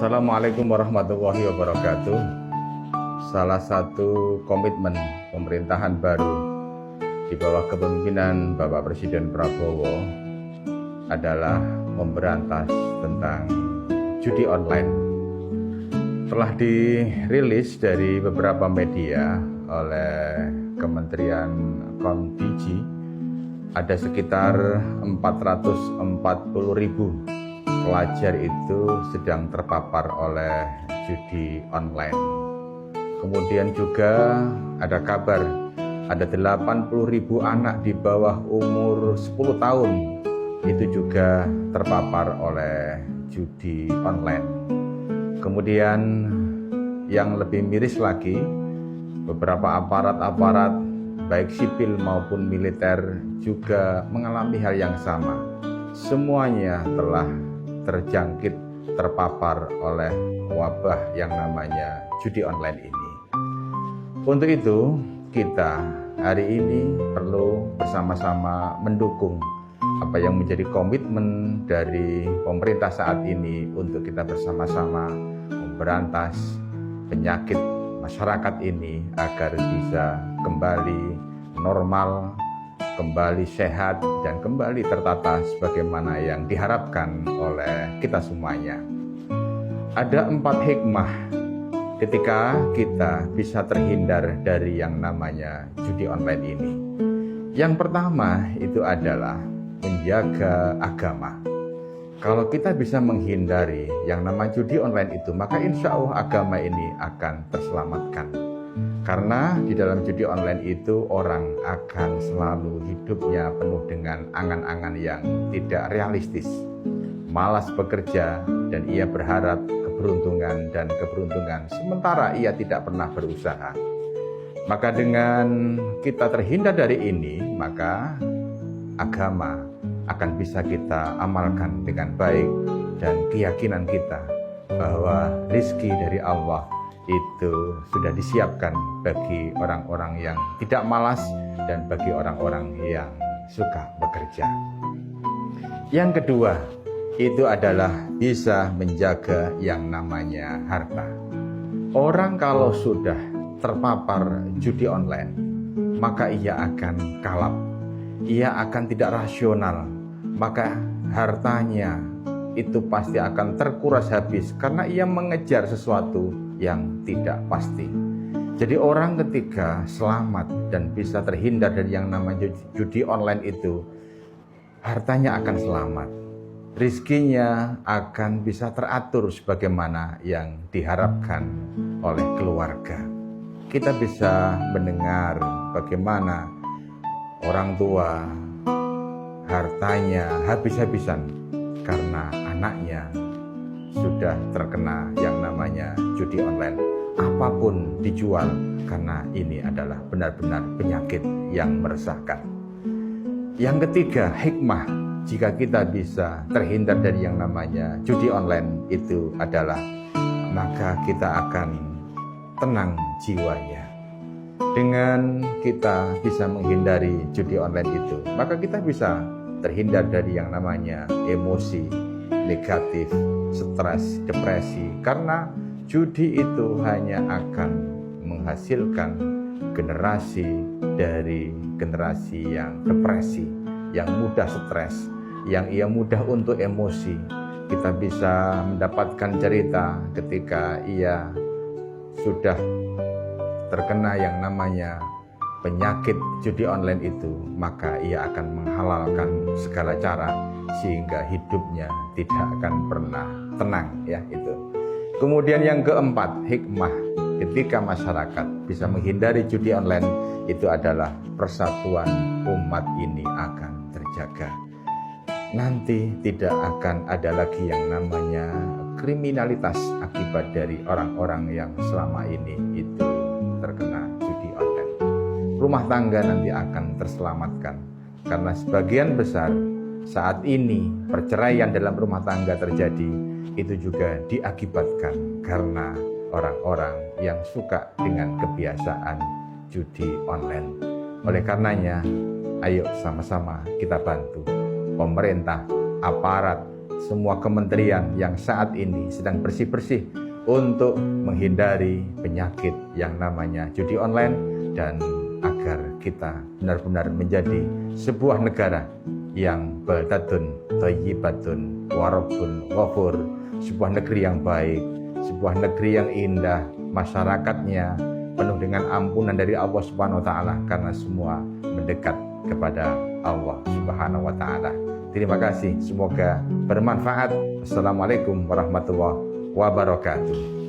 Assalamualaikum warahmatullahi wabarakatuh. Salah satu komitmen pemerintahan baru di bawah kepemimpinan Bapak Presiden Prabowo adalah memberantas tentang judi online. Telah dirilis dari beberapa media oleh Kementerian Kominfo, ada sekitar 440.000 pelajar itu sedang terpapar oleh judi online. Kemudian juga ada kabar ada 80.000 anak di bawah umur 10 tahun itu juga terpapar oleh judi online. Kemudian yang lebih miris lagi, beberapa aparat-aparat baik sipil maupun militer juga mengalami hal yang sama. Semuanya telah terjangkit, terpapar oleh wabah yang namanya judi online ini. Untuk itu, kita hari ini perlu bersama-sama mendukung apa yang menjadi komitmen dari pemerintah saat ini untuk kita bersama-sama memberantas penyakit masyarakat ini agar bisa kembali normal, kembali sehat, dan kembali tertata sebagaimana yang diharapkan oleh kita semuanya. Ada 4 hikmah ketika kita bisa terhindar dari yang namanya judi online ini. Yang pertama itu adalah menjaga agama. Kalau kita bisa menghindari yang namanya judi online itu, maka insya Allah agama ini akan terselamatkan. Karena di dalam judi online itu orang akan selalu hidupnya penuh dengan angan-angan yang tidak realistis, malas bekerja, dan ia berharap keberuntungan sementara ia tidak pernah berusaha. Maka dengan kita terhindar dari ini, maka agama akan bisa kita amalkan dengan baik, dan keyakinan kita bahwa rizki dari Allah itu sudah disiapkan bagi orang-orang yang tidak malas dan bagi orang-orang yang suka bekerja. Yang kedua, itu adalah bisa menjaga yang namanya harta. Orang kalau sudah terpapar judi online, maka ia akan kalap, ia akan tidak rasional, maka hartanya itu pasti akan terkuras habis karena ia mengejar sesuatu yang tidak pasti. Jadi orang ketika selamat dan bisa terhindar dari yang namanya judi online itu, hartanya akan selamat, rizkinya akan bisa teratur sebagaimana yang diharapkan oleh keluarga. Kita bisa mendengar bagaimana orang tua hartanya habis-habisan karena anaknya sudah terkena yang namanya judi online. Apapun dijual karena ini adalah benar-benar penyakit yang meresahkan. Yang ketiga, hikmah jika kita bisa terhindar dari yang namanya judi online itu adalah maka kita akan tenang jiwanya. Dengan kita bisa menghindari judi online itu, maka kita bisa terhindar dari yang namanya emosi negatif, stres, depresi, karena judi itu hanya akan menghasilkan generasi dari generasi yang depresi, yang mudah stres, yang ia mudah untuk emosi. Kita bisa mendapatkan cerita ketika ia sudah terkena yang namanya penyakit judi online itu, maka ia akan menghalalkan segala cara sehingga hidupnya tidak akan pernah tenang, ya itu. Kemudian yang keempat, hikmah ketika masyarakat bisa menghindari judi online itu adalah persatuan umat ini akan terjaga. Nanti tidak akan ada lagi yang namanya kriminalitas akibat dari orang-orang yang selama ini itu terkena judi online. Rumah tangga nanti akan terselamatkan karena sebagian besar saat ini perceraian dalam rumah tangga terjadi itu juga diakibatkan karena orang-orang yang suka dengan kebiasaan judi online. Oleh karenanya, ayo sama-sama kita bantu pemerintah, aparat, semua kementerian yang saat ini sedang bersih-bersih untuk menghindari penyakit yang namanya judi online, dan agar kita benar-benar menjadi sebuah negara yang baldatun thayyibatun warabun ghafur, sebuah negeri yang baik, sebuah negeri yang indah, masyarakatnya penuh dengan ampunan dari Allah Subhanahu wa taala karena semua mendekat kepada Allah Subhanahu wa taala. Terima kasih, semoga bermanfaat. Assalamualaikum warahmatullahi wabarakatuh.